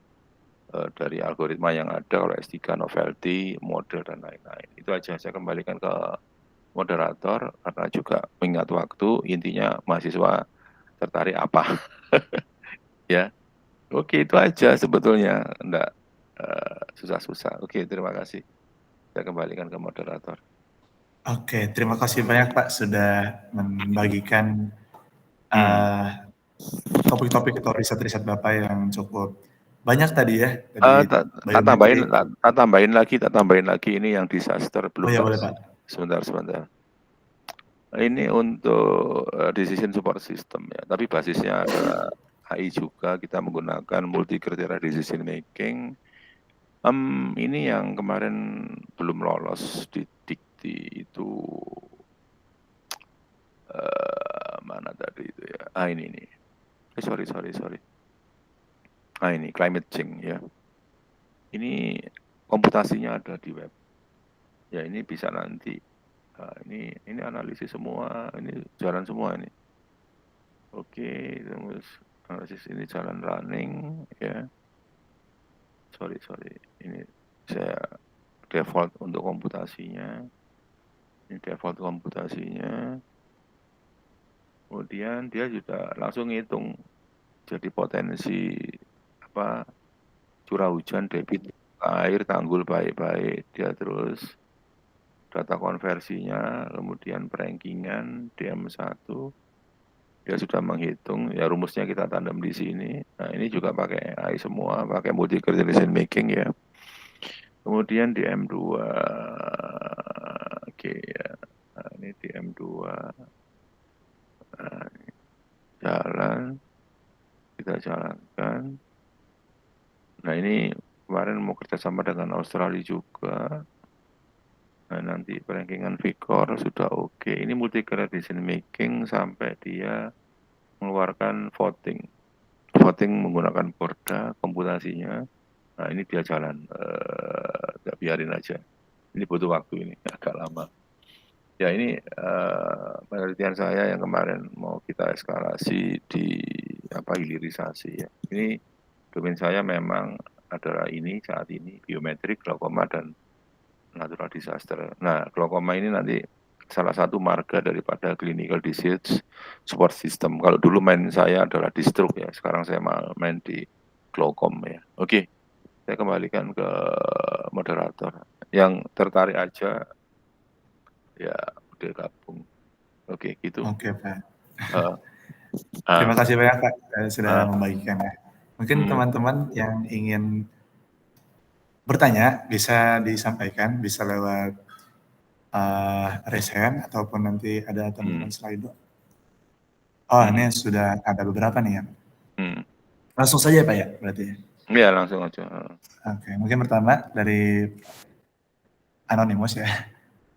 dari algoritma yang ada, kalau S3 novelty, model dan lain-lain. Itu aja, saya kembalikan ke moderator karena juga mengingat waktu, intinya mahasiswa tertarik apa. Ya, oke itu aja sebetulnya, enggak susah-susah. Oke, terima kasih. Saya kembalikan ke moderator. Oke, terima kasih banyak Pak sudah membagikan topik-topik atau riset-riset Bapak yang cukup banyak tadi ya. Dari Tak biometrik. tambahin lagi ini yang disaster Oh belum ya tak. boleh Pak. Sebentar. Ini untuk decision support system ya, tapi basisnya adalah AI juga. Kita menggunakan multi criteria decision making. Ini yang kemarin belum lolos di dikti itu mana tadi itu ya? Ini nih. Sorry. Ini climate change ya. Ini komputasinya ada di web. Ya ini bisa nanti. Ini analisis semua, ini jalan semua ini. Oke, terus analisis ini jalan running ya. Sorry. Ini saya default untuk komputasinya. Ini default komputasinya. Kemudian dia juga langsung ngitung jadi potensi curah hujan, debit air, tanggul baik-baik. Dia terus data konversinya, kemudian perankingan DM1. Dia sudah menghitung, ya rumusnya kita tanam di sini. Nah ini juga pakai AI semua, pakai multi criteria decision making ya. Kemudian DM2, oke ya. Nah, ini DM2, nah, jalan, kita jalankan. Nah ini kemarin mau kerjasama dengan Australia juga. Nah nanti perankingan Vicor sudah oke. Ini multi criteria decision making sampai dia mengeluarkan voting menggunakan Porda komputasinya. Nah ini dia jalan, biarin aja. Ini butuh waktu ini, agak lama. Ya ini penelitian saya yang kemarin mau kita eskalasi di hilirisasi ya. Ini domain saya memang adalah saat ini biometrik, glaukoma dan natural disaster. Nah glaukoma ini nanti salah satu marga daripada clinical disease support system. Kalau dulu main saya adalah di stroke ya, sekarang saya main di glaukom ya. Oke, saya kembalikan ke moderator. Yang tertarik aja ya udah gabung. Oke, gitu. Oke Pak. Terima kasih banyak Pak sudah membagikan ya. Mungkin teman-teman yang ingin bertanya bisa disampaikan, bisa lewat raise hand ataupun nanti ada teman-teman slide. Oh ini sudah ada beberapa nih ya. Langsung saja Pak ya berarti. Iya langsung aja. Oke, mungkin pertama dari Anonymous ya.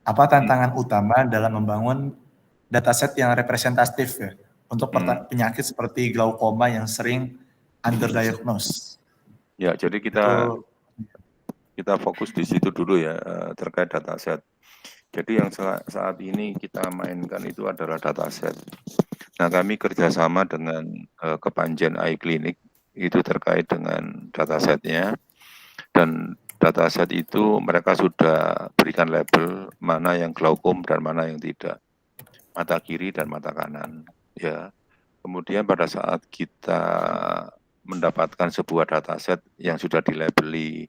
Apa tantangan utama dalam membangun dataset yang representatif ya untuk penyakit seperti glaukoma yang sering underdiagnosed? Ya, jadi kita fokus di situ dulu ya terkait dataset. Jadi yang saat ini kita mainkan itu adalah dataset. Nah, kami kerjasama dengan Kepanjen Eye Clinic itu terkait dengan datasetnya, dan dataset itu mereka sudah berikan label mana yang glaukom dan mana yang tidak, mata kiri dan mata kanan. Ya, kemudian pada saat kita mendapatkan sebuah dataset yang sudah dilabeli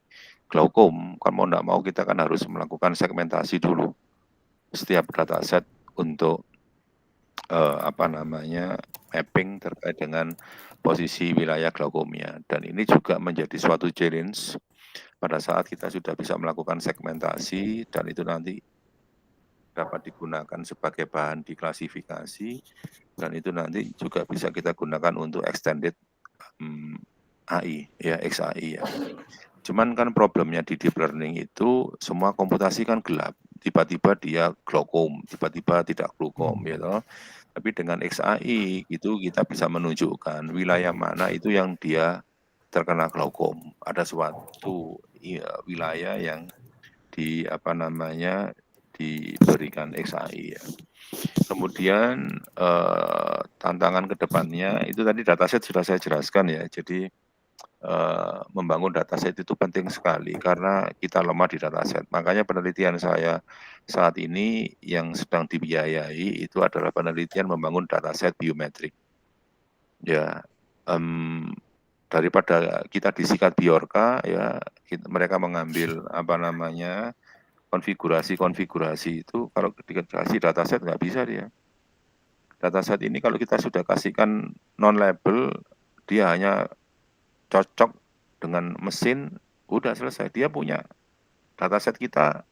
glaukom, kan mau tidak mau kita kan harus melakukan segmentasi dulu setiap dataset untuk mapping terkait dengan posisi wilayah glaukomia. Dan ini juga menjadi suatu challenge pada saat kita sudah bisa melakukan segmentasi dan itu nanti dapat digunakan sebagai bahan diklasifikasi dan itu nanti juga bisa kita gunakan untuk extended AI ya, XAI ya. Cuman kan problemnya di deep learning itu semua komputasi kan gelap. Tiba-tiba dia glaukom, tiba-tiba tidak glaukom ya toh. Tapi dengan XAI itu kita bisa menunjukkan wilayah mana itu yang dia terkena glaukom. Ada suatu wilayah yang diberikan XAI ya. Kemudian tantangan ke depannya itu tadi dataset sudah saya jelaskan ya. Jadi membangun dataset itu penting sekali karena kita lemah di dataset. Makanya penelitian saya saat ini yang sedang dibiayai itu adalah penelitian membangun dataset biometrik. Ya, daripada kita disikat Biorka ya, mereka mengambil apa namanya konfigurasi itu kalau dikasih dataset nggak bisa dia. Dataset ini kalau kita sudah kasihkan non label, dia hanya cocok dengan mesin, udah selesai. Dia punya dataset kita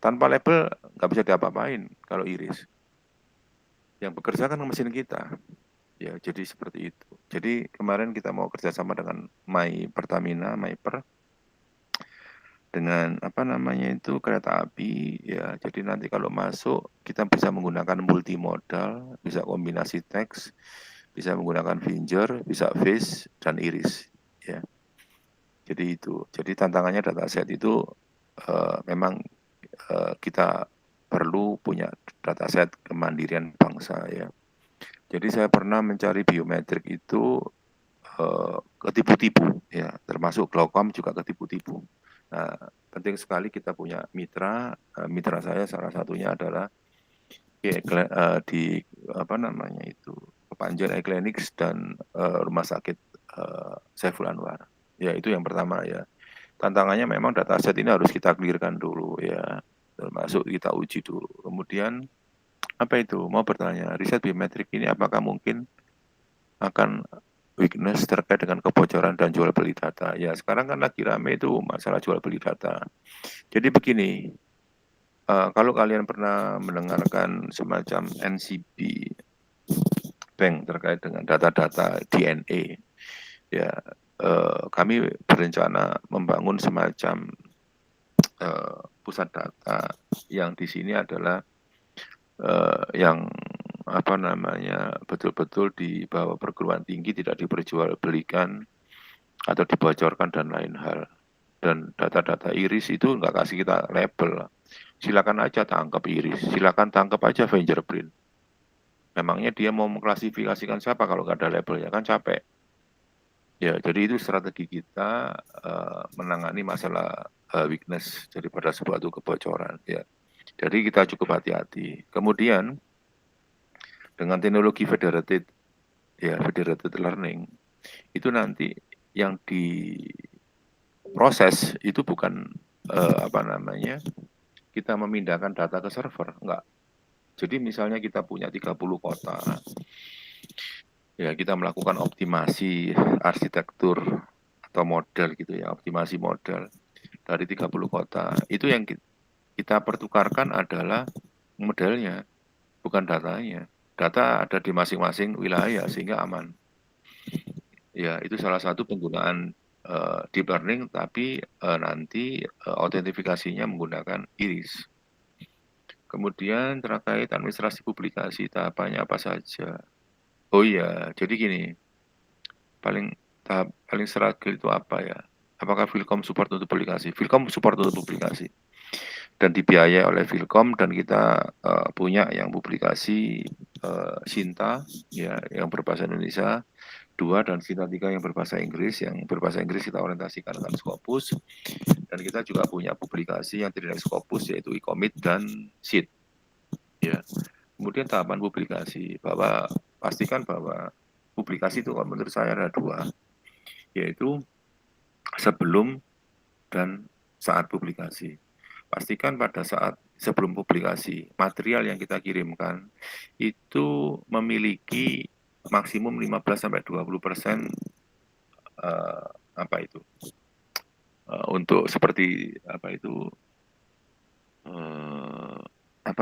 tanpa label nggak bisa diapa-apain kalau iris. Yang bekerja kan mesin kita. Ya, jadi seperti itu. Jadi kemarin kita mau kerjasama dengan Pertamina, Myper, dengan apa namanya itu kereta api ya. Jadi nanti kalau masuk kita bisa menggunakan multimodal, bisa kombinasi teks, bisa menggunakan finger, bisa face dan iris ya. Jadi itu. Jadi tantangannya dataset itu memang kita perlu punya dataset kemandirian bangsa ya. Jadi saya pernah mencari biometrik itu ketipu-tipu ya, termasuk Glocom juga ketipu-tipu. Nah, penting sekali kita punya mitra. Mitra saya salah satunya adalah di apa namanya itu Kepanjen iClinics dan Rumah Sakit Saiful Anwar. Ya itu yang pertama ya. Tantangannya memang dataset ini harus kita clearkan dulu ya, termasuk kita uji dulu. Kemudian apa itu? Mau bertanya, riset biometrik ini apakah mungkin akan weakness terkait dengan kebocoran dan jual beli data? Ya sekarang kan lagi rame itu masalah jual beli data. Jadi begini, kalau kalian pernah mendengarkan semacam NCB Bank terkait dengan data-data DNA, ya kami berencana membangun semacam pusat data yang di sini adalah yang apa namanya betul-betul di bawah perguruan tinggi, tidak diperjualbelikan atau dibocorkan dan lain hal. Dan data-data iris itu nggak kasih kita label. Silakan aja tangkap iris, silakan tangkap aja fingerprint. Memangnya dia mau mengklasifikasikan siapa kalau nggak ada labelnya, kan capek. Ya, jadi itu strategi kita menangani masalah weakness daripada suatu kebocoran. Ya, jadi kita cukup hati-hati. Kemudian dengan teknologi federated learning itu nanti yang diproses itu bukan apa namanya kita memindahkan data ke server, enggak. Jadi misalnya kita punya 30 kota, ya kita melakukan optimasi arsitektur atau model gitu ya, optimasi model dari 30 kota. Itu yang kita pertukarkan adalah modelnya, bukan datanya. Data ada di masing-masing wilayah sehingga aman. Ya, itu salah satu penggunaan deep learning, tapi nanti autentifikasinya menggunakan iris. Kemudian terkait administrasi publikasi, tahapannya apa saja? Oh iya, jadi gini, paling struggle itu apa ya? Apakah Filkom support untuk publikasi? Filkom support untuk publikasi dan dibiayai oleh Filkom, dan kita punya yang publikasi Sinta ya yang berbahasa Indonesia 2 dan Sinta 3 yang berbahasa Inggris. Yang berbahasa Inggris kita orientasikan dengan Scopus, dan kita juga punya publikasi yang tidak Scopus yaitu e-commit dan SID ya. Kemudian tahapan publikasi, bahwa pastikan bahwa publikasi itu kalau menurut saya ada 2, yaitu sebelum dan saat publikasi. Pastikan pada saat sebelum publikasi, material yang kita kirimkan itu memiliki maksimum 15-20% apa itu untuk seperti apa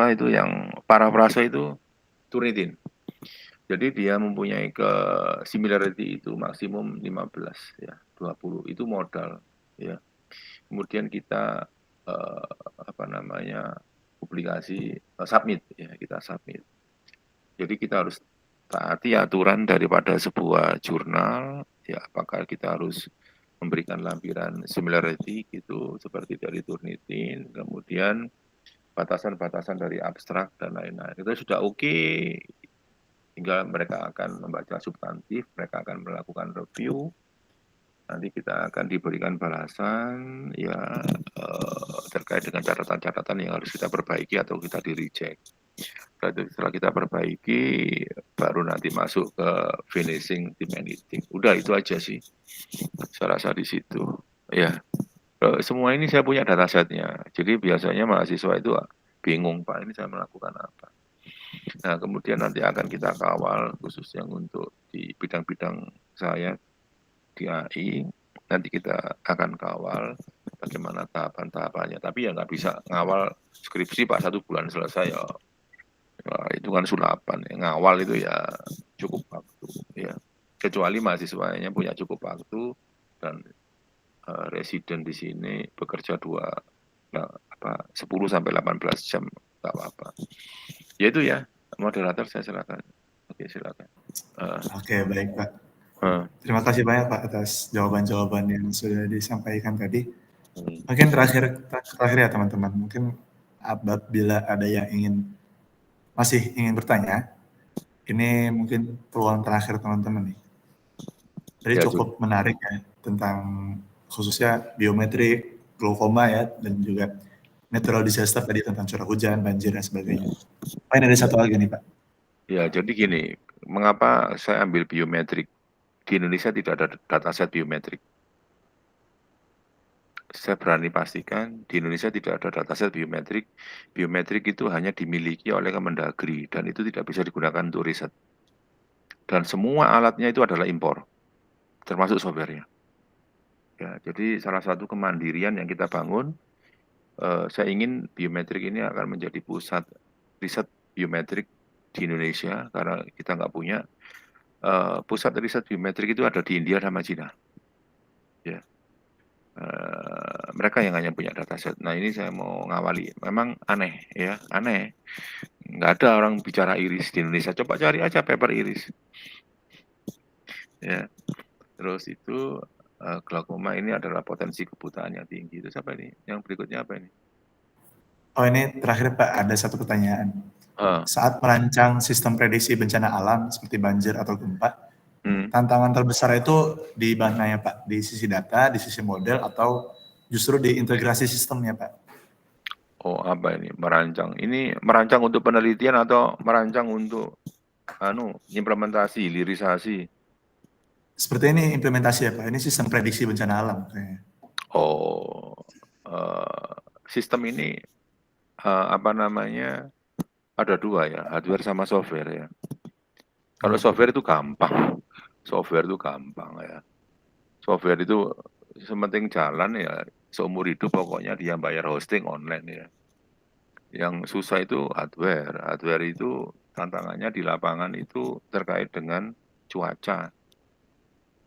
itu yang parafrase itu Turnitin. Jadi dia mempunyai similarity itu maksimum 15 ya, 20 itu modal ya. Kemudian kita apa namanya publikasi submit ya, kita submit. Jadi kita harus taati aturan daripada sebuah jurnal ya, apakah kita harus memberikan lampiran similarity gitu seperti dari Turnitin, kemudian batasan-batasan dari abstrak dan lain-lain. Itu sudah oke, tinggal mereka akan membaca substantif, mereka akan melakukan review, nanti kita akan diberikan balasan ya terkait dengan catatan-catatan yang harus kita perbaiki atau kita di-reject. Setelah kita perbaiki, baru nanti masuk ke finishing tim editing. Udah itu aja sih, saya rasa di situ. Ya, semua ini saya punya datasetnya. Jadi biasanya mahasiswa itu bingung, Pak, ini saya melakukan apa. Nah, kemudian nanti akan kita kawal khususnya untuk di bidang-bidang saya di AI. Nanti kita akan kawal bagaimana tahapan-tahapannya. Tapi ya nggak bisa ngawal skripsi Pak 1 bulan selesai ya. Wah, itu kan sulapan ya. Ngawal itu ya cukup waktu ya. Kecuali mahasiswanya punya cukup waktu dan residen di sini bekerja 10 sampai 18 jam nggak apa-apa. Ya itu ya, moderator saya silakan. Oke, silakan. Oke, baik Pak. Terima kasih banyak Pak atas jawaban-jawaban yang sudah disampaikan tadi. Mungkin terakhir ya teman-teman, mungkin apabila ada yang masih ingin bertanya, ini mungkin peluang terakhir teman-teman nih. Jadi Ya, cukup menarik ya tentang khususnya biometrik, glaukoma ya, dan juga natural disaster tadi tentang curah hujan, banjir dan sebagainya. Ini ada satu lagi nih Pak. Ya, jadi gini, mengapa saya ambil biometrik? Di Indonesia tidak ada dataset biometrik. Saya berani pastikan di Indonesia tidak ada dataset biometrik. Biometrik itu hanya dimiliki oleh Kemendagri dan itu tidak bisa digunakan untuk riset. Dan semua alatnya itu adalah impor, termasuk software-nya. Ya, jadi salah satu kemandirian yang kita bangun, saya ingin biometrik ini akan menjadi pusat riset biometrik di Indonesia karena kita nggak punya. Pusat riset biometrik itu ada di India sama Cina. Ya. Mereka yang hanya punya dataset. Nah ini saya mau ngawali. Memang aneh ya, aneh. Nggak ada orang bicara iris di Indonesia. Coba cari aja paper iris. Ya. Terus itu glaukoma ini adalah potensi kebutaan yang tinggi. Itu siapa ini? Yang berikutnya apa ini? Oh ini terakhir Pak, ada satu pertanyaan. Saat merancang sistem prediksi bencana alam seperti banjir atau gempa, tantangan terbesar itu di mana ya Pak? Di sisi data, di sisi model, atau justru di integrasi sistemnya Pak? Oh apa ini? Merancang. Ini merancang untuk penelitian atau merancang untuk implementasi, hilirisasi? Seperti ini implementasi ya Pak, ini sistem prediksi bencana alam kayaknya. Oh, sistem ini ada dua ya, hardware sama software ya. Kalau software itu gampang, ya. Software itu sementing jalan ya, seumur hidup pokoknya dia bayar hosting online ya. Yang susah itu hardware. Hardware itu tantangannya di lapangan itu terkait dengan cuaca.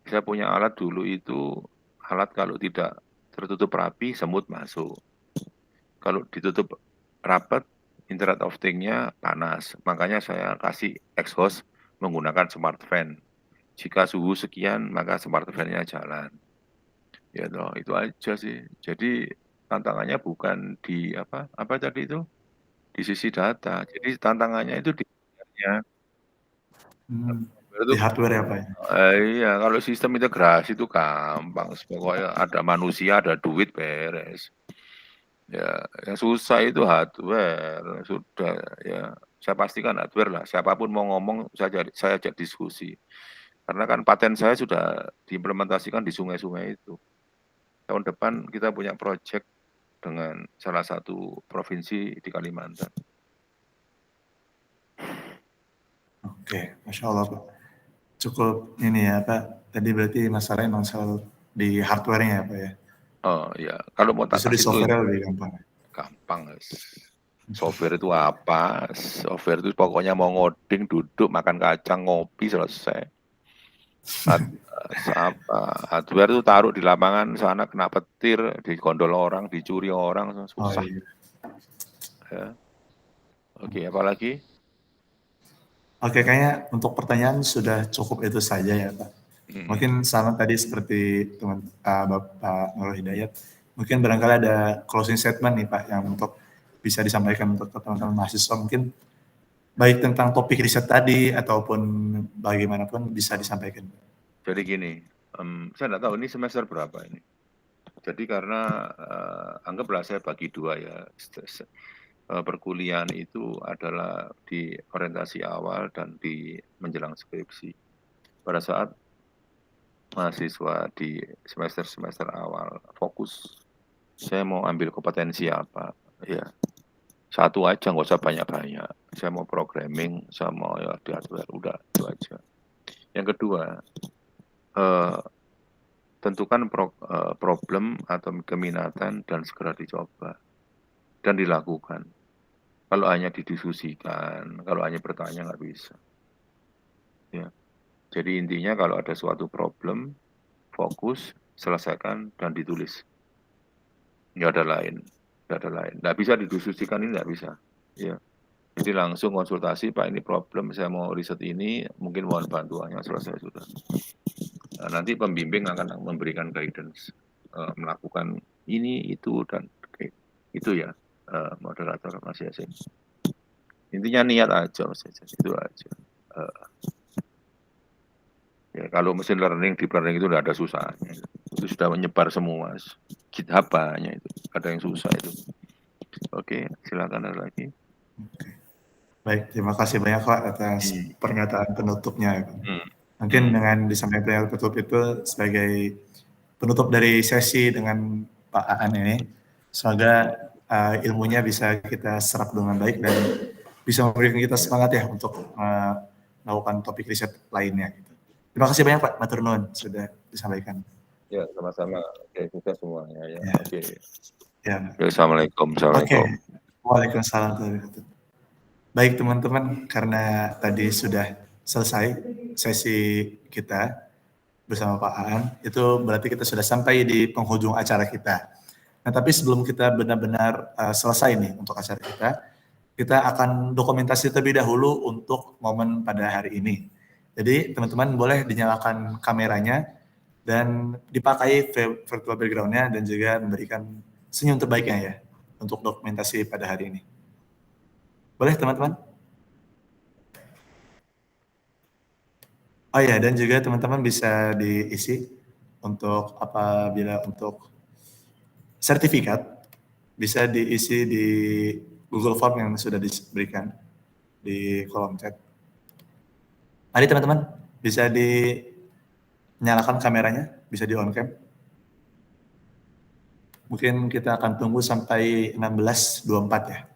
Saya punya alat dulu itu, alat kalau tidak tertutup rapi, semut masuk. Kalau ditutup rapat, Internet of Things-nya panas. Makanya saya kasih exhaust menggunakan smart fan. Jika suhu sekian, maka smart fan-nya jalan. Ya toh, itu aja sih. Jadi tantangannya bukan di apa tadi itu? Di sisi data. Jadi tantangannya itu di Di hardware ya Pak ya? Iya, kalau sistem integrasi itu gampang. Pokoknya ada manusia, ada duit, beres. Ya, yang susah itu hardware. Sudah ya, saya pastikan hardware lah. Siapapun mau ngomong, saya ajak diskusi. Karena kan paten saya sudah diimplementasikan di sungai-sungai itu. Tahun depan kita punya proyek dengan salah satu provinsi di Kalimantan. Oke, Masya Allah Pak. Cukup ini ya Pak, tadi berarti masalahnya masalah di hardware-nya ya Pak ya? Oh iya, kalau mau tak Justru di kasih software lebih gampang. Gampang. Software itu apa? Software itu pokoknya mau ngoding, duduk, makan kacang, ngopi, selesai. Hardware itu taruh di lapangan sana, kena petir, digondol orang, dicuri orang, susah. Oh, iya. Ya. Oke, apalagi? Oke, kayaknya untuk pertanyaan sudah cukup itu saja ya Pak. Mungkin sama tadi seperti Bapak Nurul Hidayat, mungkin barangkali ada closing statement nih Pak yang untuk bisa disampaikan untuk teman-teman mahasiswa mungkin baik tentang topik riset tadi ataupun bagaimanapun bisa disampaikan. Jadi gini, saya nggak tahu ini semester berapa ini. Jadi karena anggaplah saya bagi dua ya, perkuliahan itu adalah di orientasi awal dan di menjelang skripsi. Pada saat mahasiswa di semester awal fokus, saya mau ambil kompetensi apa, ya satu aja, nggak usah banyak-banyak. Saya mau programming, saya mau ya di hardware, udah itu aja. Yang kedua, tentukan problem atau keminatan dan segera dicoba dan dilakukan. Kalau hanya didiskusikan, kalau hanya bertanya nggak bisa. Ya. Jadi intinya kalau ada suatu problem, fokus, selesaikan dan ditulis. Nggak ada lain, nggak ada lain. Nggak bisa didiskusikan, ini nggak bisa. Ya. Jadi langsung konsultasi, Pak ini problem, saya mau riset ini, mungkin mohon bantuannya, selesai sudah. Nah, nanti pembimbing akan memberikan guidance, melakukan ini, itu, dan itu ya, moderator Mas Yasin. Intinya niat aja Mas Yasin, itu aja. Ya, kalau mesin learning, deep learning itu tidak ada susahnya. Itu sudah menyebar semua. GitHub banyak itu, ada yang susah itu. Oke, silakan ada lagi. Oke. Baik, terima kasih banyak Pak atas pernyataan penutupnya. Mungkin dengan disampaikan penutup itu sebagai penutup dari sesi dengan Pak Aan ini, semoga ilmunya bisa kita serap dengan baik dan bisa memberikan kita semangat ya untuk melakukan topik riset lainnya. Gitu. Terima kasih banyak Pak Matur Nuwun sudah disampaikan. Ya, sama-sama. Oke, sukses semuanya ya. Oke. Ya. Assalamualaikum. Oke. Waalaikumsalam. Baik teman-teman, karena tadi sudah selesai sesi kita bersama Pak Aan, itu berarti kita sudah sampai di penghujung acara kita. Nah, tapi sebelum kita benar-benar selesai nih untuk acara kita akan dokumentasi terlebih dahulu untuk momen pada hari ini. Jadi teman-teman boleh dinyalakan kameranya dan dipakai virtual background-nya dan juga memberikan senyum terbaiknya ya untuk dokumentasi pada hari ini. Boleh teman-teman? Oh ya, dan juga teman-teman bisa diisi untuk apabila untuk sertifikat bisa diisi di Google Form yang sudah diberikan di kolom chat. Mari teman-teman, bisa dinyalakan kameranya, bisa di on cam. Mungkin kita akan tunggu sampai 16.24 ya.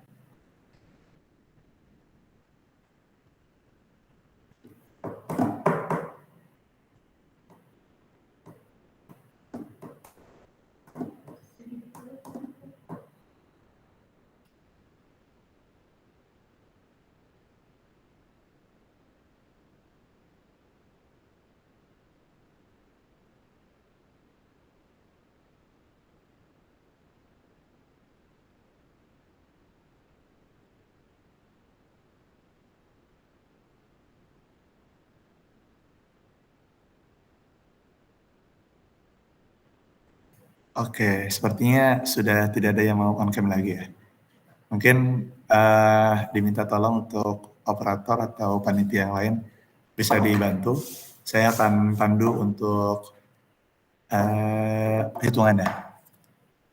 Oke, sepertinya sudah tidak ada yang mau on cam lagi ya. Mungkin diminta tolong untuk operator atau panitia yang lain bisa dibantu. Saya akan pandu untuk hitungannya.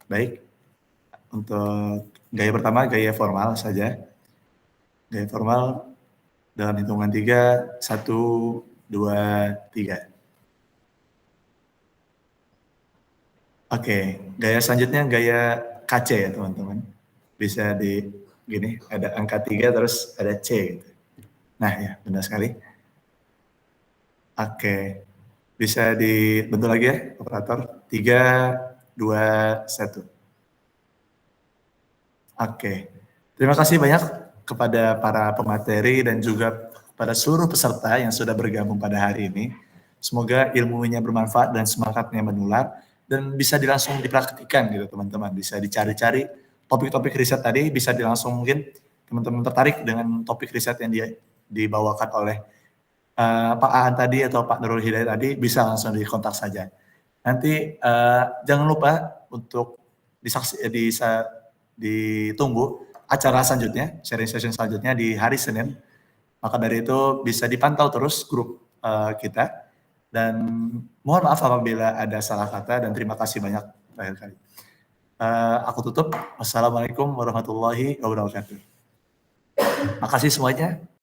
Baik, untuk gaya pertama, gaya formal saja. Gaya formal dalam hitungan 3, 1, 2, 3. Oke, gaya selanjutnya gaya KC ya teman-teman. Bisa di gini, ada angka 3 terus ada C gitu. Nah ya, benar sekali. Oke, bisa dibentuk lagi ya operator. 3, 2, 1. Oke, terima kasih banyak kepada para pemateri dan juga pada seluruh peserta yang sudah bergabung pada hari ini. Semoga ilmunya bermanfaat dan semangatnya menular. Dan bisa langsung dipraktikkan gitu teman-teman, bisa dicari-cari topik-topik riset tadi, bisa langsung mungkin teman-teman tertarik dengan topik riset yang dibawakan oleh Pak Aan tadi atau Pak Nurul Hidayat tadi, bisa langsung dikontak saja. Nanti jangan lupa untuk ditunggu acara selanjutnya, sharing session selanjutnya di hari Senin. Maka dari itu bisa dipantau terus grup kita. Dan mohon maaf apabila ada salah kata dan terima kasih banyak terakhir kali. Aku tutup. Wassalamualaikum warahmatullahi wabarakatuh. Makasih semuanya.